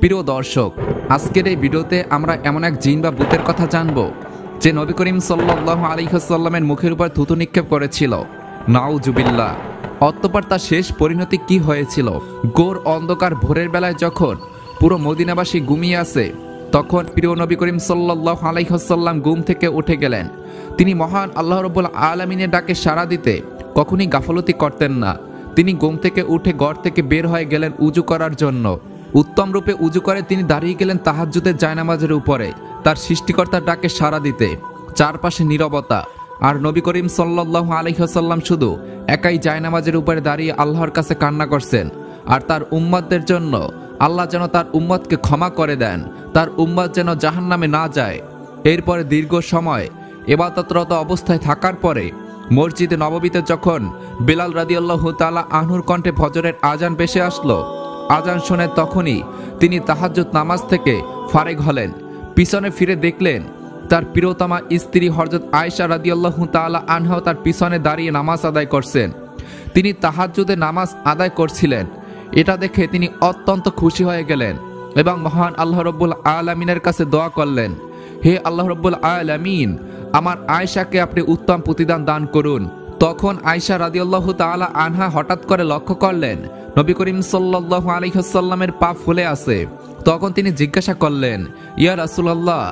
প্রিয় দর্শক, আজকের এই ভিডিওতে আমরা এমন এক জিন বা ভূতের কথা জানব যে নবী করিম সাল্লাল্লাহু আলাইহি ওয়াসাল্লামের মুখের উপর থুতু নিক্ষেপ করেছিল। নাউজুবিল্লাহ। অতঃপর তার শেষ পরিণতি কি হয়েছিল? ঘোর অন্ধকার ভোরের বেলায় যখন পুরো মদিনাবাসী ঘুমিয়ে আছে, তখন প্রিয় নবী করিম সাল্লাল্লাহু আলাইহি ওয়াসাল্লাম ঘুম থেকে উঠে গেলেন। তিনি মহান আল্লাহ রাব্বুল আলামিনের ডাকে সাড়া দিতে কখনই গাফলতি করতেন না। তিনি ঘুম থেকে উঠে ঘর থেকে বের হয়ে গেলেন উজু করার জন্য। উত্তম রূপে উজু করে তিনি দাঁড়িয়ে গেলেন তাহাজ্জুদের জায়নামাজের উপরে তার সৃষ্টিকর্তার ডাকে সাড়া দিতে। চারপাশে নীরবতা, আর নবী করিম সাল্লাল্লাহু আলাইহি ওয়াসাল্লাম শুধু একাই জায়নামাজের উপরে দাঁড়িয়ে আল্লাহর কাছে কান্না করছেন আর তার উম্মতদের জন্য আল্লাহ যেন তার উম্মতকে ক্ষমা করে দেন, তার উম্মত যেন জাহান্নামে না যায়। এরপরে দীর্ঘ সময় ইবাদতরত অবস্থায় থাকার পরে মসজিদে নববীতে যখন বেলাল রাদিয়াল্লাহু তাআলা আনহুর কণ্ঠে ফজরের আজান ভেসে আসলো, আজান শুনে তখনই তিনি তাহাজ্জুদ নামাজ থেকে ফারেগ হলেন। পিছনে ফিরে দেখলেন তার প্রিয়তমা স্ত্রী হযরত আয়েশা রাদিয়াল্লাহু তাআলা আনহা তার পিছনে দাঁড়িয়ে নামাজ আদায় করছেন। তিনি তাহাজ্জুদে নামাজ আদায় করছিলেন। এটা দেখে তিনি অত্যন্ত খুশি হয়ে গেলেন এবং মহান আল্লাহ রাব্বুল আলামিনের কাছে দোয়া করলেন, হে আল্লাহ রাব্বুল আলামিন, আমার আয়েশাকে আপনি উত্তম প্রতিদান দান করুন। তখন আয়েশা রাদিয়াল্লাহু তাআলা আনহা হঠাৎ করে লক্ষ্য করলেন নবী করিম সাল্লাল্লাহু আলাইহি ওয়াসাল্লামের পা ফুলে আছে। তখন তিনি জিজ্ঞাসা করলেন, ইয়া রাসূলুল্লাহ,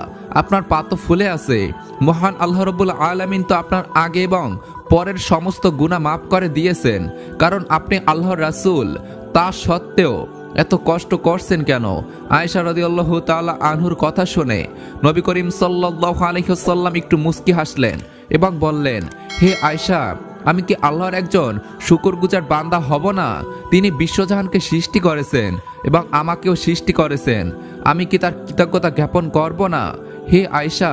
আপনার পা তো ফুলে আছে। মহান আল্লাহ রাব্বুল আলামিন তো আপনার আগে এবং পরের সমস্ত গুনাহ মাফ করে দিয়েছেন, কারণ আপনি আল্লাহর রাসূল। তা সত্ত্বেও এত কষ্ট করছেন কেন? আয়েশা রাদিয়াল্লাহু তাআলা আনহুর কথা শুনে নবী করিম সাল্লাল্লাহু আলাইহি ওয়াসাল্লাম একটু মুস্কি হাসলেন এবং বললেন, হে আয়েশা, আমি কি আল্লাহর একজন শুকরগুজার বান্দা হব না? তিনি বিশ্বজাহানকে সৃষ্টি করেছেন এবং আমাকেও সৃষ্টি করেছেন। আমি কি তার কৃতজ্ঞতা জ্ঞাপন করব না? হে আয়েশা,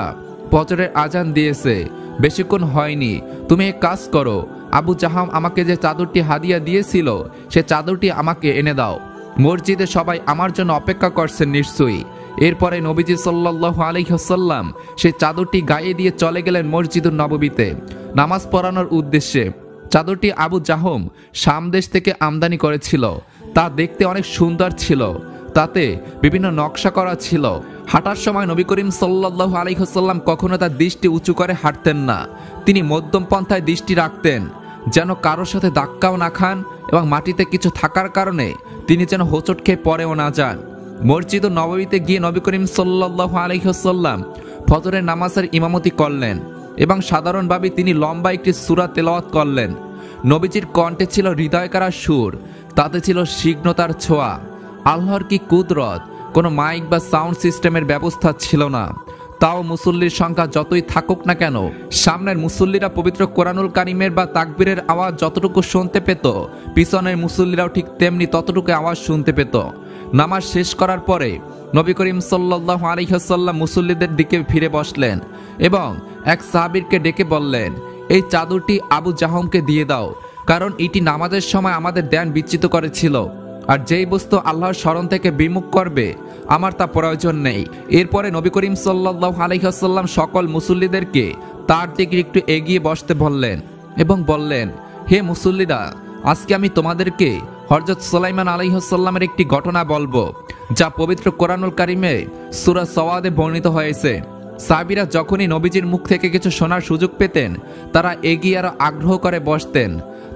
ফজরের আজান দিয়েছে, বেশিক্ষণ হয়নি। তুমি এক কাজ করো, আবু জাহাম আমাকে যে চাদরটি হাদিয়া দিয়েছিল সে চাদরটি আমাকে এনে দাও। মসজিদে সবাই আমার জন্য অপেক্ষা করছেন নিশ্চয়ই। এরপরে নবীজি সাল্লাল্লাহু আলাইহি ওয়াসাল্লাম সেই চাদরটি গায়ে দিয়ে চলে গেলেন মসজিদুন নববীতে নামাজ পড়ানোর উদ্দেশ্যে। চাদরটি আবু জাহম শাম দেশ থেকে আমদানি করেছিল। তা দেখতে অনেক সুন্দর ছিল, তাতে বিভিন্ন নকশা করা ছিল। হাঁটার সময় নবী করিম সাল্লাল্লাহু আলাইহি ওয়াসাল্লাম কখনো তার দৃষ্টি উঁচু করে হাঁটতেন না। তিনি মধ্যম পন্থায় দৃষ্টি রাখতেন, যেন কারোর সাথে ধাক্কাও না খান এবং মাটিতে কিছু থাকার কারণে তিনি যেন হোঁচট খেয়ে পড়েও না যান। মসজিদ নববীতে গিয়ে নবী করিম সাল্লাল্লাহু আলাইহি ওয়াসাল্লাম ফজরের নামাজের ইমামতি করলেন এবং সাধারণভাবে তিনি লম্বা একটি সূরা তেলাওয়াত করলেন। নবীজির কণ্ঠে ছিল হৃদয়কাড়া সুর, তাতে ছিল সিগ্নতার ছোঁয়া। আল্লাহর কি কুদরত! কোনো মাইক বা সাউন্ড সিস্টেমের ব্যবস্থা ছিল না। তাও মুসল্লির সংখ্যা যতই থাকুক না কেন, সামনের মুসল্লিরা পবিত্র কোরআনুল কারিমের বা তাকবীরের আওয়াজ যতটুকু শুনতে পেত, পিছনের মুসল্লিরাও ঠিক তেমনি ততটুকু আওয়াজ শুনতে পেত। নামাজ শেষ করার পরে নবী করিম সাল্লাল্লাহু আলাইহি ওয়াসাল্লাম মুসল্লিদের দিকে ফিরে বসলেন এবং এক সাহাবীকে ডেকে বললেন, এই চাদরটি আবু জাহমকে দিয়ে দাও, কারণ এটি নামাজের সময় আমাদের ধ্যান বিচ্যুত করেছিল, আর যেই বস্তু আল্লাহর স্মরণ থেকে বিমুখ করবে আমার তা প্রয়োজন নেই। এরপরে নবী করিম সাল্লাল্লাহু আলাইহি ওয়াসাল্লাম সকল মুসল্লিদেরকে তার দিকে একটু এগিয়ে বসতে বললেন এবং বললেন, হে মুসল্লিরা, আজকে আমি তোমাদেরকে হযরত সুলাইমান আলাইহিস সালামের একটি ঘটনা বলবো, যা পবিত্র কোরআনুল কারিমে সূরা সওয়াদে বর্ণিত হয়েছে। সাহাবীরা যখনই নবীজির মুখ থেকে কিছু শোনার সুযোগ পেতেন, তারা এগিয়ে আরো আগ্রহ করে বসতেন।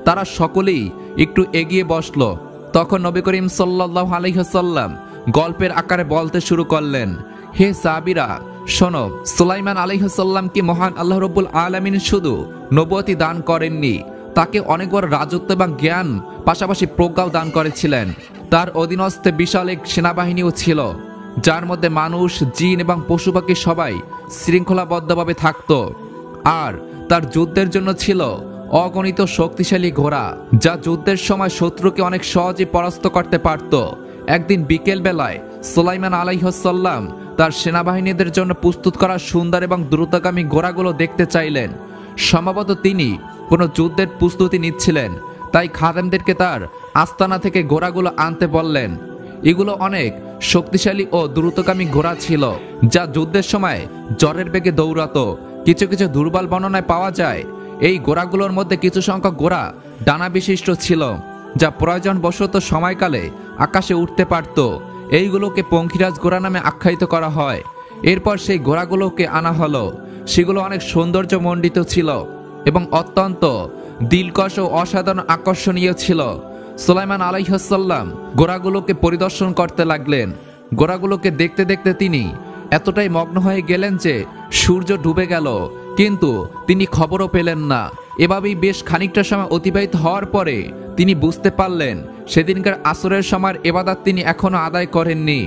তারা সকলেই একটু এগিয়ে বসলো। তখন নবী করিম সাল্লাল্লাহু আলাইহি ওয়াসাল্লাম গল্পের আকারে বলতে শুরু করলেন, হে সাহাবীরা, শোনো, সুলাইমান আলাইহিস সালাম কি মহান আল্লাহ রাব্বুল আলামিন শুধু নবুয়তি দান করেননি, তাকে অনেক বড় রাজত্ব এবং জ্ঞান, পাশাপাশি প্রজ্ঞাও দান করেছিলেন। তার অধীনস্থে বিশাল এক সেনাবাহিনীও ছিল, যার মধ্যে মানুষ, জিন এবং পশু পাখি সবাই শৃঙ্খলাবদ্ধভাবে থাকত। আর তার যুদ্ধের জন্য ছিল অগণিত শক্তিশালী ঘোড়া, যা যুদ্ধের সময় শত্রুকে অনেক সহজে পরাস্ত করতে পারত। একদিন বিকেল বেলায় সুলাইমান আলাইহিস সালাম তার সেনাবাহিনীদের জন্য প্রস্তুত করা সুন্দর এবং দ্রুতগামী ঘোড়াগুলো দেখতে চাইলেন। সম্ভবত তিনি কোনো যুদ্ধের প্রস্তুতি নিচ্ছিলেন, তাই খাদেমদেরকে তার আস্তানা থেকে ঘোড়াগুলো আনতে বললেন। এগুলো অনেক শক্তিশালী ও দ্রুতগামী ঘোড়া ছিল, যা যুদ্ধের সময় জ্বরের বেগে দৌড়াতো। কিছু কিছু দুর্বল বর্ণনায় পাওয়া যায় এই ঘোড়াগুলোর মধ্যে কিছু সংখ্যক ঘোড়া ডানা বিশিষ্ট ছিল, যা প্রয়োজনবশত সময়কালে আকাশে উঠতে পারত। এইগুলোকে পঙ্খিরাজ ঘোড়া নামে আখ্যায়িত করা হয়। এরপর সেই ঘোড়াগুলোকে আনা হলো। সেগুলো অনেক সৌন্দর্যমণ্ডিত ছিল এবং অত্যন্ত দিলকশ ও অসাধারণ আকর্ষণীয় ছিল। সুলাইমান আলাইহিস সালাম ঘোড়াগুলোকে পরিদর্শন করতে লাগলেন। ঘোড়াগুলোকে দেখতে দেখতে তিনি এতটাই মগ্ন হয়ে গেলেন যে সূর্য ডুবে গেল, কিন্তু তিনি খবরও পেলেন না। এভাবেই বেশ খানিকটা সময় অতিবাহিত হওয়ার পরে তিনি বুঝতে পারলেন সেদিনকার আসরের সময়ের ইবাদত তিনি এখনো আদায় করেননি।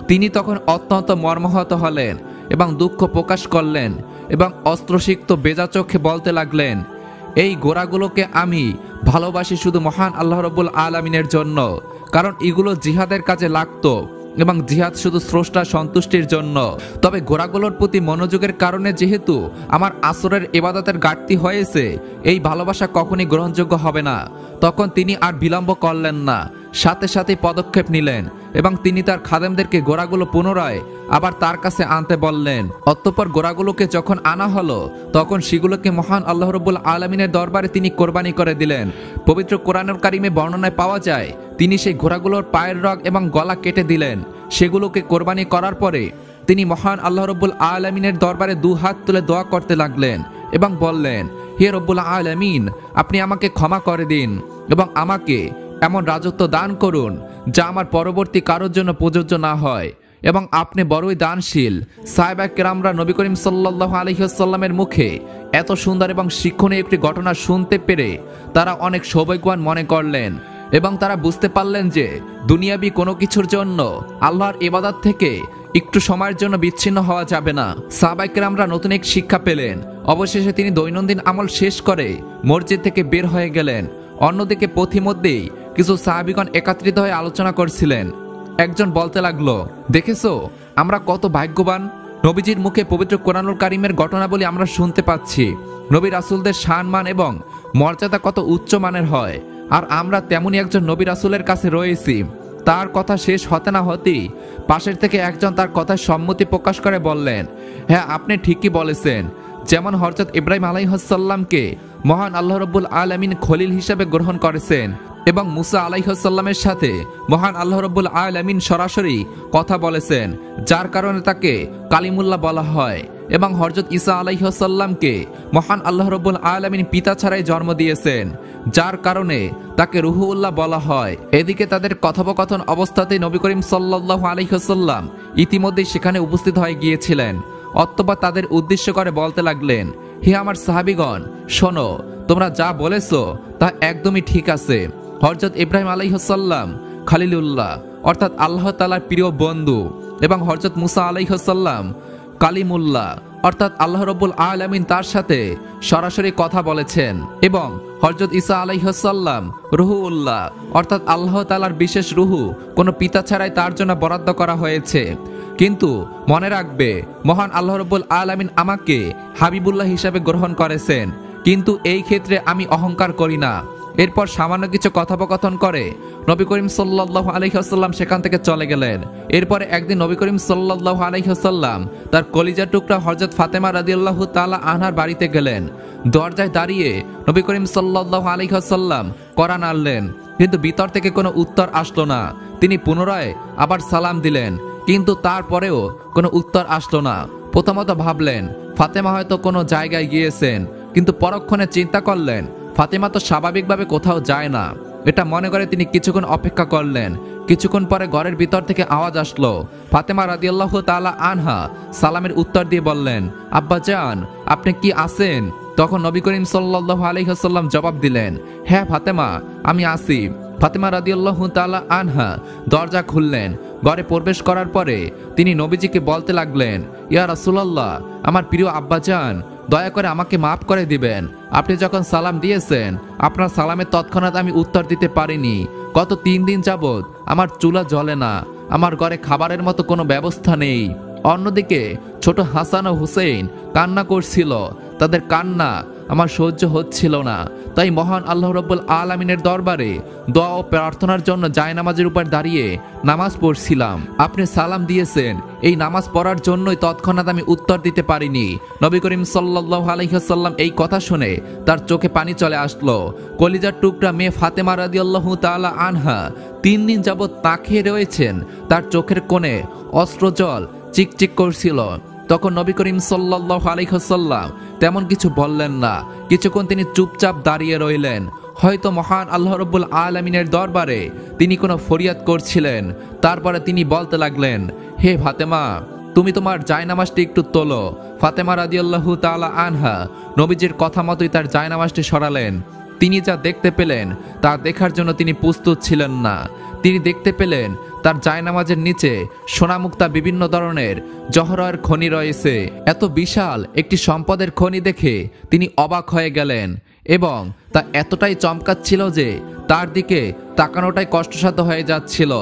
তিনি তখন অত্যন্ত মর্মাহত হলেন এবং দুঃখ প্রকাশ করলেন এবং অস্ত্রসিক্ত বেজা চোখে বলতে লাগলেন, এই ঘোড়াগুলোকে আমি ভালোবাসি শুধু মহান আল্লাহ রাব্বুল আলামিনের জন্য, কারণ এগুলো জিহাদের কাজে লাগতো এবং জিহাদ শুধু স্রষ্টার সন্তুষ্টির জন্য। তবে ঘোড়াগুলোর প্রতি মনোযোগের কারণে যেহেতু আমার আসরের ইবাদতের ঘাটতি হয়েছে, এই ভালোবাসা কখনই গ্রহণযোগ্য হবে না। তখন তিনি আর বিলম্ব করলেন না, সাথে সাথে পদক্ষেপ নিলেন এবং তিনি তার খাদেমদেরকে ঘোড়াগুলো পুনরায় আবার তার কাছে আনতে বললেন। অতঃপর ঘোড়াগুলোকে যখন আনা হলো তখন সেগুলোকে মহান আল্লাহ রাব্বুল আলামিনের দরবারে তিনি কোরবানি করে দিলেন। পবিত্র কোরআনুল কারীমে বর্ণনায় পাওয়া যায় তিনি সেই ঘোড়াগুলোর পায়ের রগ এবং গলা কেটে দিলেন। সেগুলোকে কোরবানি করার পরে তিনি মহান আল্লাহ রাব্বুল আলামিনের দরবারে দু হাত তুলে দোয়া করতে লাগলেন এবং বললেন, হে রব্বুল আলামিন, আপনি আমাকে ক্ষমা করে দিন এবং আমাকে এমন রাজত্ব দান করুন যা আমার পরবর্তী কারোর জন্য প্রযোজ্য না হয়। এবং আপনি বড়ই দানশীল। সাহাবা কেরামরা নবী করিম সাল্লাল্লাহু আলাইহি ওয়াসাল্লামের মুখে এত সুন্দর এবং শিক্ষণীয় একটি ঘটনা শুনতে পেরে তারা অনেক সৌভাগ্যবান মনে করলেন এবং তারা বুঝতে পারলেন যে দুনিয়াবি কোনো কিছুর জন্য আল্লাহর ইবাদত থেকে একটু সময়ের জন্য বিচ্ছিন্ন হওয়া যাবে না। সাহাবা কেরামরা নতুন এক শিক্ষা পেলেন। অবশেষে তিনি দৈনন্দিন আমল শেষ করে মসজিদ থেকে বের হয়ে গেলেন। অন্যদিকে পথিমধ্যেই কিছু সাহাবীগণ একত্রিত হয়ে আলোচনা করছিলেন। একজন বলতে লাগলো, দেখেছো আমরা কত ভাগ্যবান, নবীজির মুখে পবিত্র কোরআনুল কারীমের ঘটনাবলী আমরা শুনতে পাচ্ছি। নবী রাসূলদের সম্মান এবং মর্যাদা কত উচ্চ মানের হয়, আর আমরা তেমনি একজন নবী রাসূলের কাছে রয়েছি। তার কথা শেষ হতে না হতেই পাশের থেকে একজন তার কথায় সম্মতি প্রকাশ করে বললেন, হ্যাঁ আপনি ঠিকই বলেছেন। যেমন হযরত ইব্রাহিম আলাইহিস সালামকে মহান আল্লাহ রাব্বুল আলামিন খলিল হিসেবে গ্রহণ করেছেন এবং মুসা আলাইহিস সালামের সাথে মহান আল্লাহ রাব্বুল আলামিন সরাসরি কথা বলেছেন, যার কারণে তাকে কালিমুল্লাহ বলা হয়। এবং হযরত ঈসা আলাইহিস সালামকে মহান আল্লাহ রাব্বুল আলামিন পিতা ছাড়াই জন্ম দিয়েছেন, যার কারণে তাকে রুহুল্লাহ বলা হয়। এদিকে তাদের কথোপকথন অবস্থাতেই নবী করিম সাল্লাল্লাহু আলাইহি ওয়াসাল্লাম ইতিমধ্যেই সেখানে উপস্থিত হয়ে গিয়েছিলেন। অতঃপর তাদের উদ্দেশ্য করে বলতে লাগলেন, হে আমার সাহাবীগণ, শোনো, তোমরা যা বলেছো তা একদমই ঠিক আছে। হযরত ইব্রাহিম আলাইহিস সালাম খলিলুল্লাহ অর্থাৎ আল্লাহ তাআলার প্রিয় বন্ধু এবং হযরত মুসা আলাইহিস সালাম কালিমুল্লাহ অর্থাৎ আল্লাহ রাব্বুল আলামিন তার সাথে সরাসরি কথা বলেছেন এবং হযরত ঈসা আলাইহিস সালাম রুহুল্লাহ অর্থাৎ আল্লাহ তাআলার বিশেষ রুহু কোনো পিতা ছাড়াই তার জন্য বরাদ্দ করা হয়েছে। কিন্তু মনে রাখবে, মহান আল্লাহ রাব্বুল আলামিন আমাকে হাবিবুল্লাহ হিসাবে গ্রহণ করেছেন, কিন্তু এই ক্ষেত্রে আমি অহংকার করি না। এরপর সামান্য কিছু কথোপকথন করে নবী করিম সাল্লাল্লাহু আলাইহি ওয়াসাল্লাম সেখান থেকে চলে গেলেন। এরপরে একদিন নবী করিম সাল্লাল্লাহু আলাইহি ওয়াসাল্লাম তার কলিজার টুকরা হযরত ফাতেমা রাদিয়াল্লাহু তাআলা আনহার বাড়িতে গেলেন। দরজায় দাঁড়িয়ে নবী করিম সাল্লাল্লাহু আলাইহি ওয়াসাল্লাম কোরআন আনলেন, কিন্তু ভিতর থেকে কোনো উত্তর আসলো না। তিনি পুনরায় আবার সালাম দিলেন, কিন্তু তারপরেও কোনো উত্তর আসলো না। প্রথমত ভাবলেন ফাতেমা হয়তো কোনো জায়গায় গিয়েছেন, কিন্তু পরক্ষণে চিন্তা করলেন ফাতেমা তো স্বাভাবিকভাবে কোথাও যায় না। এটা মনে করে তিনি কিছুক্ষণ অপেক্ষা করলেন। কিছুক্ষণ পরে ঘরের ভিতর থেকে আওয়াজ আসলো। ফাতেমা রাদিয়াল্লাহু তাআলা আনহা সালামের উত্তর দিয়ে বললেন, আব্বা জান, আপনি কি আছেন? তখন নবী করিম সাল্লাল্লাহু আলাইহি ওয়াসাল্লাম জবাব দিলেন, হ্যাঁ ফাতেমা, আমি আছি। ফাতেমা রাদিয়াল্লাহু তাআলা আনহা দরজা খুললেন। ঘরে প্রবেশ করার পরে তিনি নবীজিকে বলতে লাগলেন, ইয়া রাসূলুল্লাহ, আমার প্রিয় আব্বাজান, দয়া করে আমাকে মাফ করে দিবেন। আপনি যখন সালাম দিয়েছেন আপনার সালামের তৎক্ষণাৎ আমি উত্তর দিতে পারিনি। গত 3 দিন যাবৎ আমার চুলা জ্বলে না, আমার ঘরে খাবারের মতো কোনো ব্যবস্থা নেই। অন্যদিকে ছোট হাসান ও হুসেইন কান্না করছিল, তাদের কান্না আমার সহ্য হচ্ছিল না, তাই মহান আল্লাহ রাব্বুল আলামিনের দরবারে দোয়া ও প্রার্থনার জন্য জায়নামাজের উপর দাঁড়িয়ে নামাজ পড়ছিলাম। আপনি সালাম দিয়েছেন, এই নামাজ পড়ার জন্যই তৎক্ষণাৎ আমি উত্তর দিতে পারিনি। নবী করিম সাল্লাল্লাহু আলাইহি ওয়াসাল্লাম এই কথা শুনে তার চোখে পানি চলে আসলো। কলিজার টুকরা মেয়ে ফাতেমা রাদিয়াল্লাহু তাআলা আনহা 3 দিন যাবৎ না খেয়ে রয়েছেন। তার চোখের কোণে অশ্রুজল চিকচিক করছিল। তখন নবী করিম সাল্লাল্লাহু আলাইহি ওয়াসাল্লাম তেমন কিছু বললেন না। কিছুক্ষণ তিনি চুপচাপ দাঁড়িয়ে রইলেন। হয়তো মহান আল্লাহ রাব্বুল আলামিনের দরবারে তিনি কোনো ফরিয়াদ করছিলেন। তারপরে তিনি বলতে লাগলেন, হে ফাতেমা, তুমি তোমার জায়নামাজটি একটু তোলো। ফাতেমা রাদিয়াল্লাহু তাআলা আনহা নবীজির কথা মতোই তার জায়নামাজটি সরালেন। তিনি যা দেখতে পেলেন তা দেখার জন্য তিনি প্রস্তুত ছিলেন না। তিনি দেখতে পেলেন তার জায়নামাজের নিচে সোনামুক্তা বিভিন্ন ধরনের জহরয়ের খনি রয়েছে। এত বিশাল একটি সম্পদের খনি দেখে তিনি অবাক হয়ে গেলেন এবং তা এতটাই চমকাচ্ছিল যে তার দিকে তাকানোটাই কষ্টসাধ্য হয়ে যাচ্ছিল।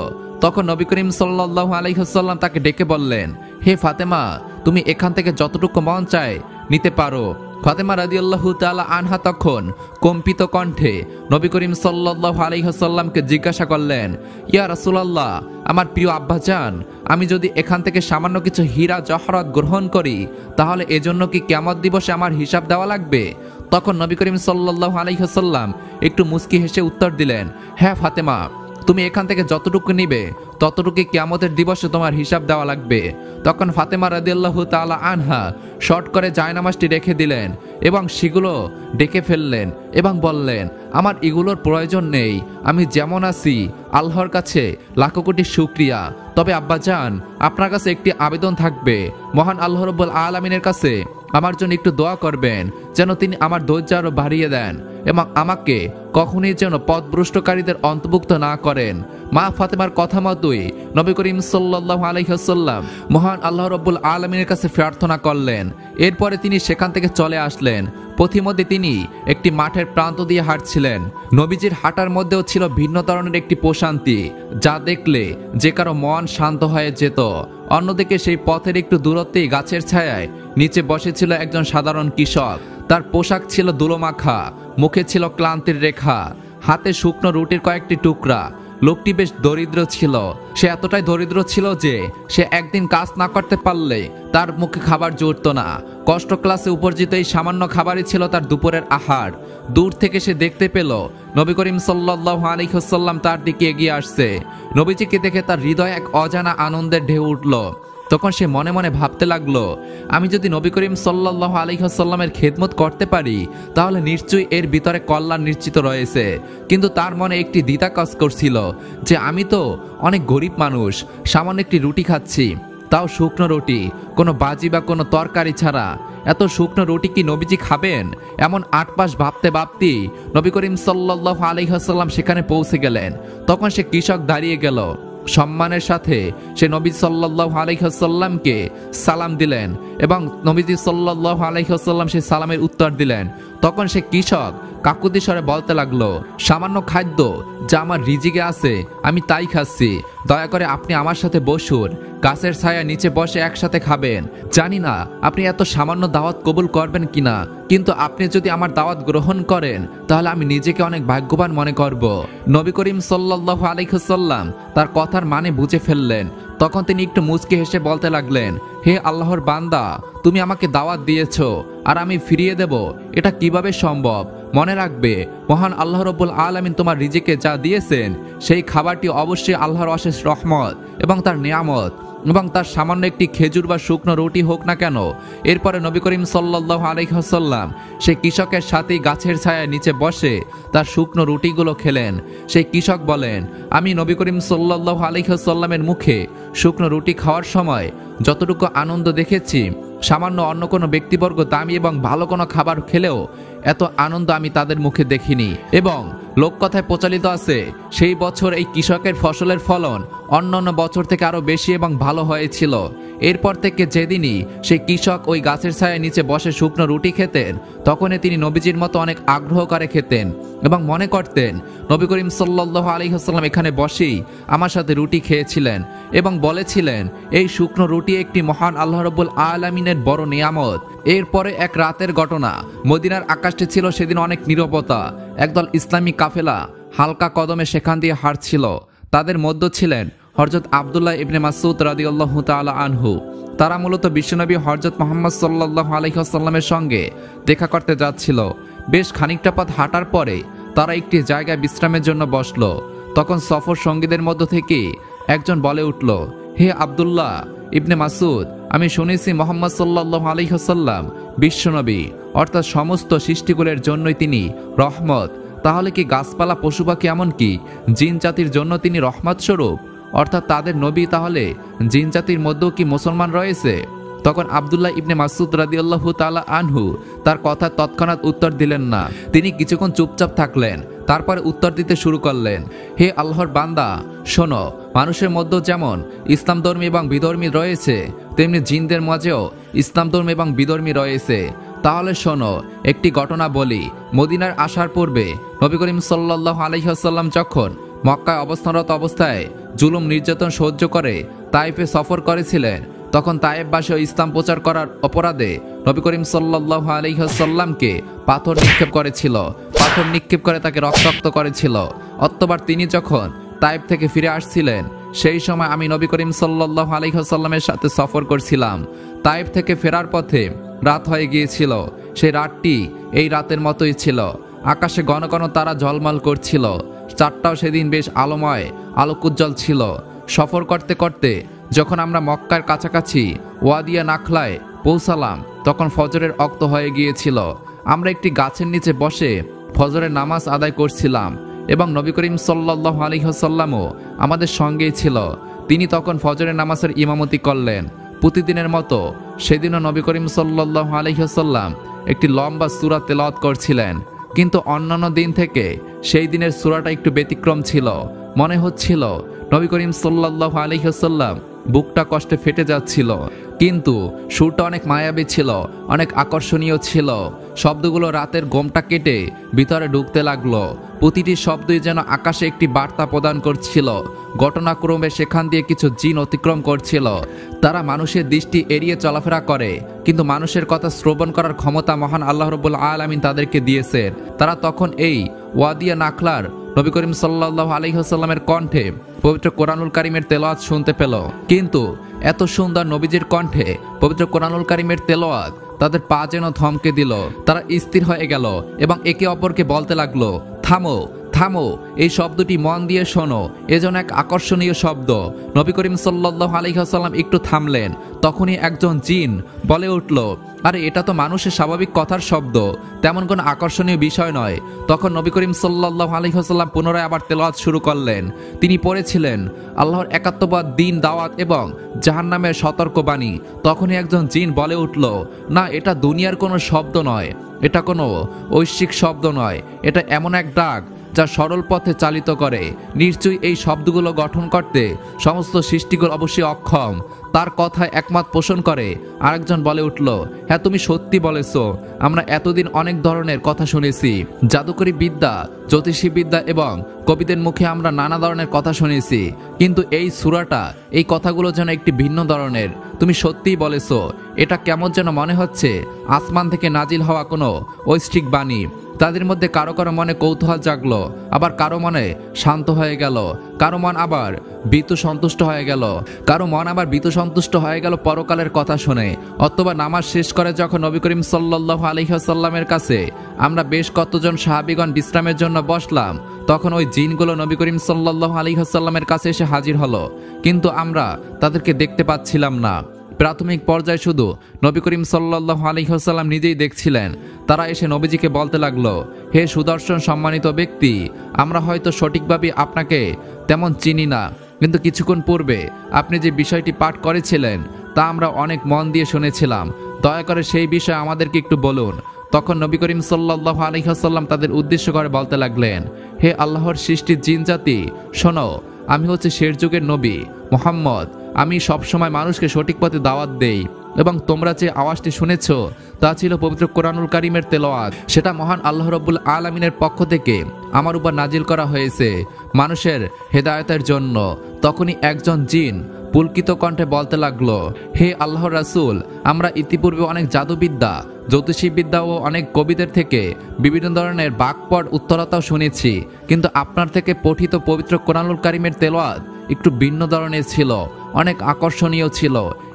তখন নবী করিম সাল্লাল্লাহু আলাইহি ওয়াসাল্লাম তাকে ডেকে বললেন, হে ফাতেমা, তুমি এখান থেকে যতটুকু মন চায় নিতে পারো। ফাতেমা রাদিয়াল্লাহু তাআলা আনহা তখন কম্পিত কণ্ঠে নবী করিম সাল্লাল্লাহু আলাইহি ওয়াসাল্লামকে জিজ্ঞাসা করলেন, ইয়া রাসূলুল্লাহ, আমার প্রিয় আব্বাজান, আমি যদি এখান থেকে সামান্য কিছু হীরা জহরত গ্রহণ করি তাহলে এজন্য কি কিয়ামত দিবসে আমার হিসাব দেওয়া লাগবে? তখন নবী করিম সাল্লাল্লাহু আলাইহি ওয়াসাল্লাম একটু মুস্কি হেসে উত্তর দিলেন, হ্যাঁ ফাতেমা, তুমি এখান থেকে যতটুকু নিবে ততটুকু কিয়ামতের দিবসে তোমার হিসাব দেওয়া লাগবে। তখন ফাতেমা রাদিয়াল্লাহু তাআলা আনহা শর্ট করে জায়নামাজটি রেখে দিলেন এবং সেগুলো ডেকে ফেললেন এবং বললেন, আমার এগুলোর প্রয়োজন নেই, আমি যেমন আছি আল্লাহর কাছে লাখো কোটি শুকরিয়া। তবে আব্বাজান, আপনার কাছে একটি আবেদন থাকবে, মহান আল্লাহ রাব্বুল আলামিনের কাছে আমার জন্য একটু দোয়া করবেন যেন তিনি আমার ধৈর্য আরো বাড়িয়ে দেন এবং আমাকে কখনই যেন পথভ্রষ্টকারীদের অন্তর্ভুক্ত না করেন। মা ফাতেমার কথা মতোই নবী করিম সাল্লাল্লাহু আলাইহি ওয়াসাল্লাম মহান আল্লাহ রাব্বুল আলামিনের কাছে প্রার্থনা করলেন। এরপরে তিনি সেখান থেকে চলে আসলেন। পথিমধ্যে তিনি একটি মাঠের প্রান্ত দিয়ে হাঁটছিলেন। নবীজির হাঁটার মধ্যেও ছিল ভিন্ন ধরনের একটি প্রশান্তি, যা দেখলে যে কারো মন শান্ত হয়ে যেত। অন্যদিকে সেই পথের একটু দূরত্বেই গাছের ছায়ায় নিচে বসেছিল একজন সাধারণ কৃষক। তার পোশাক ছিল ধুলোমাখা, মুখে ছিল ক্লান্তির রেখা, হাতে শুকনো রুটির কয়েকটি টুকরা। লোকটি বেশ দরিদ্র ছিল। সে এতটাই দরিদ্র ছিল যে সে একদিন কাজ না করতে পারলে তার মুখে খাবার জুটত না। কষ্ট ক্লাসে উপার্জিত এই সামান্য খাবারই ছিল তার দুপুরের আহার। দূর থেকে সে দেখতে পেল নবী করিম সাল্লাল্লাহু আলাইহি ওয়াসাল্লাম তার দিকে এগিয়ে আসছে। নবীজিকে দেখে তার হৃদয়ে এক অজানা আনন্দের ঢেউ উঠল। তখন সে মনে মনে ভাবতে লাগলো, আমি যদি নবী করিম সাল্লাল্লাহু আলাইহি ওয়াসাল্লামের খেদমত করতে পারি তাহলে নিশ্চয়ই এর ভিতরে কল্যাণ নিশ্চিত রয়েছে। কিন্তু তার মনে একটি দ্বিধা কাজ করছিল যে আমি তো অনেক গরিব মানুষ, সামান্য একটি রুটি খাচ্ছি, তাও শুকনো রুটি, কোনো বাজি বা কোনো তরকারি ছাড়া। এত শুকনো রুটি কি নবীজি খাবেন? এমন আটপাশ ভাবতে ভাবতেই নবী করিম সাল্লাল্লাহু আলাইহি ওয়াসাল্লাম সেখানে পৌঁছে গেলেন। তখন সে কৃষক দাঁড়িয়ে গেল। সম্মানের সাথে সে নবী সাল্লাল্লাহু আলাইহি ওয়াসাল্লামকে সালাম দিলেন এবং নবীজি সাল্লাল্লাহু আলাইহি ওয়াসাল্লাম সেই সালামের উত্তর দিলেন। তখন সে কৃষক কাকুতি স্বরে বলতে লাগলো, সামান্য খাদ্য যা আমার রিজিকে আছে আমি তাই খাচ্ছি, দয়া করে আপনি আমার সাথে বসুন, গাছের ছায়া নিচে বসে একসাথে খাবেন। জানি না আপনি এত সামান্য দাওয়াত কবুল করবেন কিনা, কিন্তু আপনি যদি আমার দাওয়াত গ্রহণ করেন তাহলে আমি নিজেকে অনেক ভাগ্যবান মনে করব। নবী করিম সাল্লাল্লাহু আলাইহি ওয়াসাল্লাম তার কথার মানে বুঝে ফেললেন। তখন তিনি একটু মুচকি হেসে বলতে লাগলেন, হে আল্লাহর বান্দা, তুমি আমাকে দাওয়াত দিয়েছো আর আমি ফিরিয়ে দেব, এটা কিভাবে সম্ভব? মনে রাখবে, মহান আল্লাহ রাব্বুল আলামিন তোমার রিজিকে যা দিয়েছেন সেই খাবারটি অবশ্যই আল্লাহর অশেষ রহমত এবং তার নিয়ামত, এবং তার সামান্য একটি খেজুর বা শুকনো রুটি হোক না কেন। এরপরে নবী করিম সাল্লাল্লাহু আলাইহি ওয়াসাল্লাম সেই কৃষকের সাথেই গাছের ছায়ার নিচে বসে তার শুকনো রুটিগুলো খেলেন। সেই কৃষক বলেন, আমি নবী করিম সাল্লাল্লাহু আলাইহি ওয়াসাল্লামের মুখে শুকনো রুটি খাওয়ার সময় যতটুকু আনন্দ দেখেছি, সামান্য অন্য কোনো ব্যক্তিবর্গ দামি এবং ভালো কোনো খাবার খেলেও এত আনন্দ আমি তাদের মুখে দেখিনি। এবং লোককথায় প্রচলিত আছে, সেই বছর এই কৃষকের ফসলের ফলন অন্যান্য বছর থেকে আরো বেশি এবং ভালো হয়েছিল। এরপর থেকে যেদিনই সেই কৃষক ওই গাছের ছায়ার নিচে বসে শুকনো রুটি খেতেন, তখনই তিনি নবীজির মতো অনেক আগ্রহ করে খেতেন এবং মনে করতেন নবী করিম সাল্লাল্লাহু আলাইহি ওয়াসাল্লাম এখানে বসেই আমার সাথে রুটি খেয়েছিলেন এবং বলেছিলেন এই শুকনো রুটি একটি মহান আল্লাহ রাব্বুল আলামিনের বড় নিয়ামত। এরপরে এক রাতের ঘটনা। মদিনার আকাশটি ছিল সেদিন অনেক নীরবতা। একদল ইসলামী কাফেলা হালকা কদমে সেখান দিয়ে হাঁটছিল। তাদের মধ্যে ছিলেন হযরত আব্দুল্লাহ ইবনে মাসউদ রাদিয়াল্লাহু তাআলা আনহু। তারা মূলত বিশ্বনবী হযরত মুহাম্মদ সাল্লাল্লাহু আলাইহি ওয়াসাল্লামের সঙ্গে দেখা করতে যাচ্ছিল। বেশ খানিকটা পথ হাঁটার পরে তারা একটি জায়গায় বিশ্রামের জন্য বসলো। তখন সফর সঙ্গীদের মধ্য থেকে একজন বলে উঠল, হে আব্দুল্লাহ ইবনে মাসউদ, আমি শুনেছি মুহাম্মদ সাল্লাল্লাহু আলাইহি ওয়াসাল্লাম বিশ্বনবী, অর্থাৎ সমস্ত সৃষ্টিকুলের জন্যই তিনি রহমত। তাহলে কি গাছপালা পশু পাখি এমনকি জিন জাতির জন্য তিনি রহমত স্বরূপ, অর্থাৎ তাদের নবী তাহলে জিন জাতির মধ্যেও কি মুসলমান রয়েছে? তখন আব্দুল্লাহ ইবনে মাসউদ রাদিয়াল্লাহু তাআলা আনহু তার কথা তৎক্ষণাৎ উত্তর দিলেন না। তিনি কিছুক্ষণ চুপচাপ থাকলেন, তারপর উত্তর দিতে শুরু করলেন, হে আল্লাহর বান্দা, শোনো, মানুষের মধ্যে যেমন ইসলাম ধর্মী এবং বিধর্মী রয়েছে, তেমনি জিনদের মাঝেও ইসলাম ধর্মী এবং বিধর্মী রয়েছে। তাহলে শোনো, একটি ঘটনা বলি। মদিনার আসার পূর্বে নবী করিম সাল্লাল্লাহু আলাইহি ওয়াসাল্লাম যখন মক্কায় অবস্থানরত অবস্থায় জুলুম নির্যাতন সহ্য করে তায়েফে সফর করেছিলেন, তখন তায়েফবাসী ইসলাম প্রচার করার অপরাধে নবী করিম সাল্লাল্লাহু আলাইহি ওয়াসাল্লামকে পাথর নিক্ষেপ করেছিল। পাথর নিক্ষেপ করে তাকে রক্তাক্ত করেছিল। অতঃপর তিনি যখন তায়েফ থেকে ফিরে আসছিলেন, সেই সময় আমি নবী করিম সাল্লাল্লাহু আলাইহি ওয়াসাল্লামের সাথে সফর করছিলাম। তায়েফ থেকে ফেরার পথে রাত হয়ে গিয়েছিল। সেই রাতটি এই রাতের মতোই ছিল। আকাশে ঘন ঘন তারা ঝলমল করছিল। চাঁদটাও সেদিন বেশ আলোময়, আলোকোজ্জ্বল ছিল। সফর করতে করতে যখন আমরা মক্কার কাছাকাছি ওয়াদিয়া নাখলায় পৌঁছালাম, তখন ফজরের ওয়াক্ত হয়ে গিয়েছিল। আমরা একটি গাছের নিচে বসে ফজরের নামাজ আদায় করছিলাম এবং নবী করিম সাল্লাল্লাহু আলাইহি ওয়াসাল্লামও আমাদের সঙ্গেই ছিল। তিনি তখন ফজরের নামাজের ইমামতি করলেন। প্রতিদিনের মতো সেদিনও নবী করিম সাল্লাল্লাহু আলাইহি ওয়াসাল্লাম একটি লম্বা সূরা তেলাওয়াত করছিলেন, কিন্তু অন্যান্য দিন থেকে সেই দিনের সূরাটা একটু ব্যতিক্রম ছিল। মনে হচ্ছিল নবী করিম সাল্লাল্লাহু আলাইহি ওয়াসাল্লাম বুকটা কষ্টে ফেটে যাচ্ছিল, কিন্তু সুরটা অনেক মায়াবী ছিল, অনেক আকর্ষণীয় ছিল। শব্দগুলো রাতের ঘুমটা কেটে ভিতরে ঢুকতে লাগলো। প্রতিটি শব্দই যেন আকাশে একটি বার্তা প্রদান করছিল। ঘটনাক্রমে সেখান দিয়ে কিছু জিন অতিক্রম করছিল। তারা মানুষের দৃষ্টি এড়িয়ে চলাফেরা করে, কিন্তু মানুষের কথা শ্রবণ করার ক্ষমতা মহান আল্লাহ রাব্বুল আলামিন তাদেরকে দিয়েছেন। তারা তখন এই ওয়াদিয়া নাখলার নবী করিম সাল্লাল্লাহু আলাইহি ওয়াসাল্লামের কণ্ঠে পবিত্র কোরআনুল কারীমের তেলাওয়াত শুনতে পেল। কিন্তু এত সুন্দর নবীজির কণ্ঠে পবিত্র কোরআনুল কারীমের তেলাওয়াত তাদের পা যেন থমকে দিল। তারা স্থির হয়ে গেল এবং একে অপরকে বলতে লাগলো, থামো থামো, এই শব্দটি মন দিয়ে শোনো, এ যেন এক আকর্ষণীয় শব্দ। নবী করিম সাল্লাল্লাহু আলাইহি ওয়াসাল্লাম একটু থামলেন। তখনই একজন জিন বলে উঠল, আরে এটা তো মানুষের স্বাভাবিক কথার শব্দ, তেমন কোনো আকর্ষণীয় বিষয় নয়। তখন নবী করিম সাল্লাল্লাহু আলাইহি ওয়াসাল্লাম পুনরায় আবার তেলাওয়াত শুরু করলেন। তিনি পড়েছিলেন আল্লাহর একাত্মবাদ, দ্বীন, দাওয়াত এবং জাহান্নামের সতর্কবাণী। তখনই একজন জিন বলে উঠল, না, এটা দুনিয়ার কোনো শব্দ নয়, এটা কোনো ঐশ্বিক শব্দ নয়, এটা এমন এক ডাক যা সরল পথে চালিত করে। নিশ্চয়ই এই শব্দগুলো গঠন করতে সমস্ত সৃষ্টিগুলো অবশ্যই অক্ষম। তার কথায় একমত পোষণ করে আরেকজন বলে উঠল, হ্যাঁ, তুমি সত্যি বলেছো। আমরা এতদিন অনেক ধরনের কথা শুনেছি, জাদুকরী বিদ্যা, জ্যোতিষী বিদ্যা এবং কবিদের মুখে আমরা নানা ধরনের কথা শুনেছি, কিন্তু এই সূরাটা, এই কথাগুলো যেন একটি ভিন্ন ধরনের। তুমি সত্যিই বলেছো। এটা কেমন যেন মনে হচ্ছে আসমান থেকে নাজিল হওয়া কোনো ঐশ্বিক বাণী। তাদের মধ্যে কারো কারো মনে কৌতূহল জাগলো, আবার কারো মনে শান্ত হয়ে গেল, কারো মন আবার ভীতু সন্তুষ্ট হয়ে গেল, কারো মন আবার ভীতু সন্তুষ্ট হয়ে গেল পরকালের কথা শুনে। অথবা নামাজ শেষ করে যখন নবী করিম সাল্লাল্লাহু আলাইহি ওয়াসাল্লামের কাছে আমরা বেশ কতজন সাহাবীগণ বিশ্রামের জন্য বসলাম, তখন ওই জিনগুলো নবী করিম সাল্লাল্লাহু আলাইহি ওয়াসাল্লামের কাছে এসে হাজির হলো, কিন্তু আমরা তাদেরকে দেখতে পাচ্ছিলাম না। প্রাথমিক পর্যায়ে শুধু নবী করিম সাল্লাল্লাহু আলাইহি ওয়াসাল্লাম নিজেই দেখছিলেন। তারা এসে নবীজিকে বলতে লাগলো, হে সুদর্শন সম্মানিত ব্যক্তি, আমরা হয়তো সঠিকভাবে আপনাকে তেমন চিনি না, কিন্তু কিছুক্ষণ পূর্বে আপনি যে বিষয়টি পাঠ করেছিলেন তা আমরা অনেক মন দিয়ে শুনেছিলাম। দয়া করে সেই বিষয়ে আমাদেরকে একটু বলুন। তখন নবী করিম সাল্লাল্লাহু আলাইহি ওয়াসাল্লাম তাদের উদ্দেশ্য করে বলতে লাগলেন, হে আল্লাহর সৃষ্টি জিন জাতি, শোনো, আমি হচ্ছে শেষ যুগের নবী মুহাম্মদ। আমি সবসময় মানুষকে সঠিক পথে দাওয়াত দেই এবং তোমরা যে আওয়াজটি শুনেছ তা ছিল পবিত্র কোরআনুল কারীমের তেলাওয়াত। সেটা মহান আল্লাহ রাব্বুল আলামিনের পক্ষ থেকে আমার উপর নাজিল করা হয়েছে মানুষের হেদায়েতের জন্য। তখনই একজন জিন পুলকিত কণ্ঠে বলতে লাগলো, হে আল্লাহর রাসূল, আমরা ইতিপূর্বে অনেক জাদুবিদ্যা, জ্যোতিষীবিদ্যা ও অনেক কবিদের থেকে বিভিন্ন ধরনের বাকপট উত্তরতাও শুনেছি, কিন্তু আপনার থেকে পঠিত পবিত্র কোরআনুল কারীমের তেলাওয়াত একটু ভিন্ন ধরনের ছিল, অনেক আকর্ষণীয় ছিল,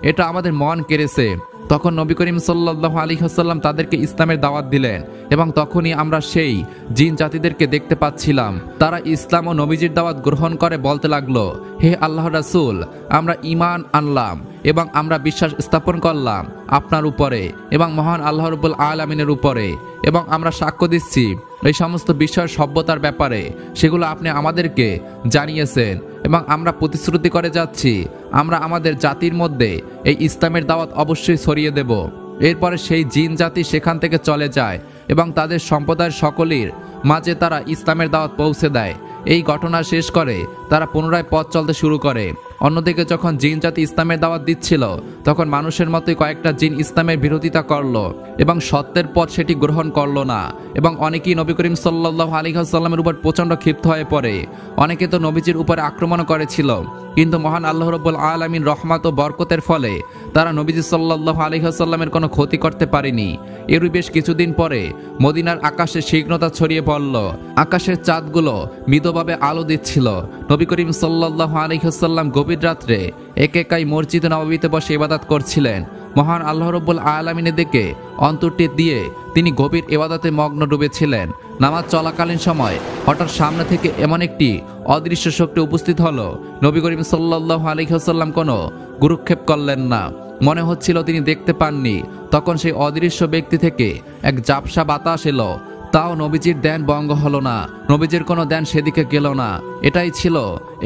এটা আমাদের মন কেড়েছে। তখন নবী করিম সাল্লাল্লাহু আলাইহি ওয়াসাল্লাম তাদেরকে ইসলামের দাওয়াত দিলেন এবং তখনই আমরা সেই জিন জাতিদেরকে দেখতে পাচ্ছিলাম তারা ইসলাম ও নবীজির দাওয়াত গ্রহণ করে বলতে লাগলো, হে আল্লাহর রাসূল, আমরা ঈমান আনলাম এবং আমরা বিশ্বাস স্থাপন করলাম আপনার উপরে এবং মহান আল্লাহ রাব্বুল আলামিনের উপরে, এবং আমরা সাক্ষ্য দিচ্ছি এই সমস্ত বিষয়ের সভ্যতার ব্যাপারে সেগুলো আপনি আমাদেরকে জানিয়েছেন, এবং আমরা প্রতিশ্রুতি করে যাচ্ছি আমরা আমাদের জাতির মধ্যে এই ইসলামের দাওয়াত অবশ্যই ছড়িয়ে দেব। এরপরে সেই জিন জাতি সেখান থেকে চলে যায় এবং তাদের সম্প্রদায়ের সকলের মাঝে তারা ইসলামের দাওয়াত পৌঁছে দেয়। এই ঘটনা শেষ করে তারা পুনরায় পথ চলতে শুরু করে। অন্যদিকে যখন জিন জাতি ইসলামের দাওয়াত দিচ্ছিল তখন মানুষের মতোই কয়েকটা জিন ইসলামের বিরোধিতা করলো এবং সত্যের পথ সেটি গ্রহণ করলো না, এবং অনেকেই নবী করিম সাল্লাল্লাহু আলাইহি ওয়াসাল্লামের উপর প্রচণ্ড ক্ষিপ্ত হয়ে পড়ে। অনেকে তো নবীজির উপরে আক্রমণ করেছিল, কিন্তু মহান আল্লাহ রাব্বুল আলামিন রহমত ও বরকতের ফলে তারা নবীজি সাল্লাল্লাহু আলাইহি ওয়াসাল্লামের কোনো ক্ষতি করতে পারেনি। এরই বেশ কিছুদিন পরে মদিনার আকাশে শীঘ্রতা ছড়িয়ে পড়ল। আকাশের চাঁদগুলো মৃদুভাবে আলো দিচ্ছিল। নবী করিম সাল্লাল্লাহু আলাইহি ওয়াসাল্লাম গভীর রাত্রে একাই মসজিদ নববীতে বসে ইবাদত করছিলেন। মহান আল্লাহ রাব্বুল আলামিনের দিকে অন্তরটি দিয়ে তিনি গভীর ইবাদতে মগ্ন ডুবেছিলেন। নামাজ চলাকালীন সময় হঠাৎ সামনে থেকে এমন একটি অদৃশ্য শক্তি উপস্থিত হলো। নবী করিম সাল্লাল্লাহু আলাইহি ওয়াসাল্লাম কোনো গুরুক্ষেপ করলেন না, মনে হচ্ছিল তিনি দেখতে পাননি। তখন সেই অদৃশ্য ব্যক্তি থেকে এক ঝাপসা বাতাস এলো, তাও নবীজির ধ্যান ভঙ্গ হলো না, নবীজির কোনো ধ্যান সেদিকে গেল না। এটাই ছিল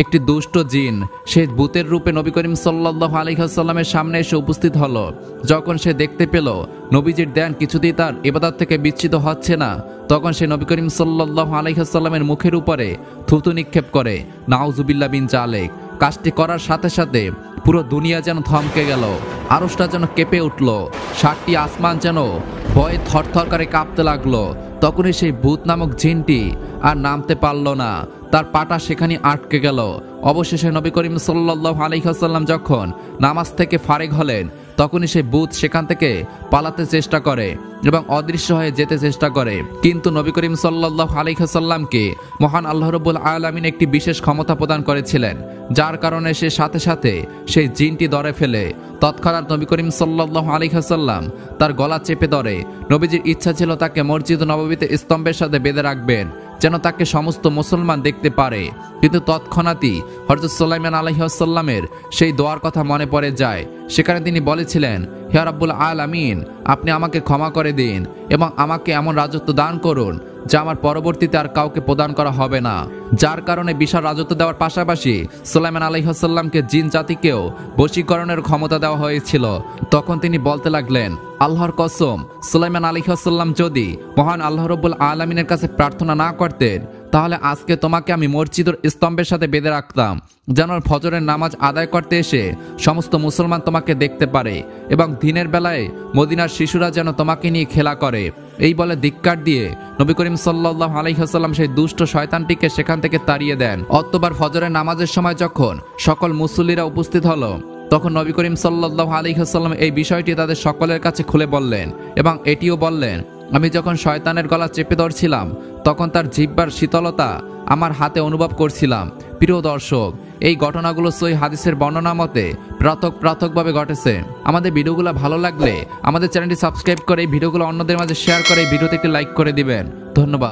একটি দুষ্ট জিন। সে ভূতের রূপে নবী করিম সাল্লাল্লাহু আলাইহি ওয়াসাল্লামের সামনে এসে উপস্থিত হলো। যখন সে দেখতে পেল নবীজির ধ্যান কিছুতেই তার ইবাদত থেকে বিচ্ছিত হচ্ছে না, তখন সে নবী করিম সাল্লাল্লাহু আলাইহি ওয়াসাল্লামের মুখের উপরে থুতু নিক্ষেপ করে। নাউজুবিল্লাহ বিন জালেক। কাজটি করার সাথে সাথে পুরো দুনিয়া যেন থমকে গেল, আরশটা যেন কেঁপে উঠল, 7টি আসমান যেন ভয়ে থরথর করে কাঁপতে লাগলো। তখনই সেই ভূত নামক জিনটি আর নামতে পারল না, তার পাটা সেখানে আটকে গেল। অবশেষে নবী করিম সাল্লাল্লাহু আলাইহি ওয়াসাল্লাম যখন নামাজ থেকে ফারেগ হলেন তখনই সেই ভূত সেখান থেকে পালাতে চেষ্টা করে এবং অদৃশ্য হয়ে যেতে চেষ্টা করে, কিন্তু নবী করিম সাল্লাল্লাহু আলাইহি ওয়াসাল্লামকে মহান আল্লাহ রাব্বুল আলামিন একটি বিশেষ ক্ষমতা প্রদান করেছিলেন, যার কারণে সে সাথে সাথে সেই জিনটি ধরে ফেলে। তৎক্ষণাৎ নবী করিম সাল্লাল্লাহু আলাইহি ওয়াসাল্লাম তার গলা চেপে ধরে। নবীজির ইচ্ছা ছিল তাকে মসজিদ নববীতে স্তম্ভের সাথে বেঁধে রাখবেন যেন তাকে সমস্ত মুসলমান দেখতে পারে, কিন্তু তৎক্ষণাৎই হযরত সুলাইমান আলাইহিস সালামের সেই দোয়ার কথা মনে পড়ে যায়। সেখানে তিনি বলেছিলেন, হে রাব্বুল আলামিন, আপনি আমাকে ক্ষমা করে দিন এবং আমাকে এমন রাজত্ব দান করুন যা আমার পরবর্তীতে আর কাউকে প্রদান করা হবে না। যার কারণে বিশাল রাজত্ব দেওয়ার পাশাপাশি সুলাইমান আলাইহিস সালামকে জিন জাতিকেও বশীকরণের ক্ষমতা দেওয়া হয়েছিল। তখন তিনি বলতে লাগলেন, আল্লাহর কসম, সুলাইমান আলাইহিস সালাম যদি মহান আল্লাহ রাব্বুল আলামিনের কাছে প্রার্থনা না করতেন তাহলে আজকে তোমাকে আমি মসজিদের স্তম্ভের সাথে বেঁধে রাখতাম যেন ফজরের নামাজ আদায় করতে এসে সমস্ত মুসলমান তোমাকে দেখতে পারে এবং দিনের বেলায় মদিনার শিশুরা যেন তোমাকে নিয়ে খেলা করে। এই বলে ধিক্কার দিয়ে নবী করিম সাল্লাল্লাহু আলাইহি ওয়াসাল্লাম সেই দুষ্ট শয়তানটিকে সেখান থেকে তাড়িয়ে দেন। অতঃপর ফজরের নামাজের সময় যখন সকল মুসল্লিরা উপস্থিত হলো তখন নবী করিম সাল্লাল্লাহু আলাইহি ওয়াসাল্লাম এই বিষয়টি তাদের সকলের কাছে খুলে বললেন এবং এটিও বললেন, আমি যখন শয়তানের গলা চেপে ধরছিলাম তখন তার জিহ্বার শীতলতা আমার হাতে অনুভব করছিলাম। প্রিয় দর্শক, এই ঘটনাগুলো সহিহ হাদিসের বর্ণনা মতে পৃথকভাবে ঘটেছে। আমাদের ভিডিওগুলো ভালো লাগলে আমাদের চ্যানেলটি সাবস্ক্রাইব করে এই ভিডিওগুলো অন্যদের মাঝে শেয়ার করে এই ভিডিওতে একটি লাইক করে দিবেন। ধন্যবাদ।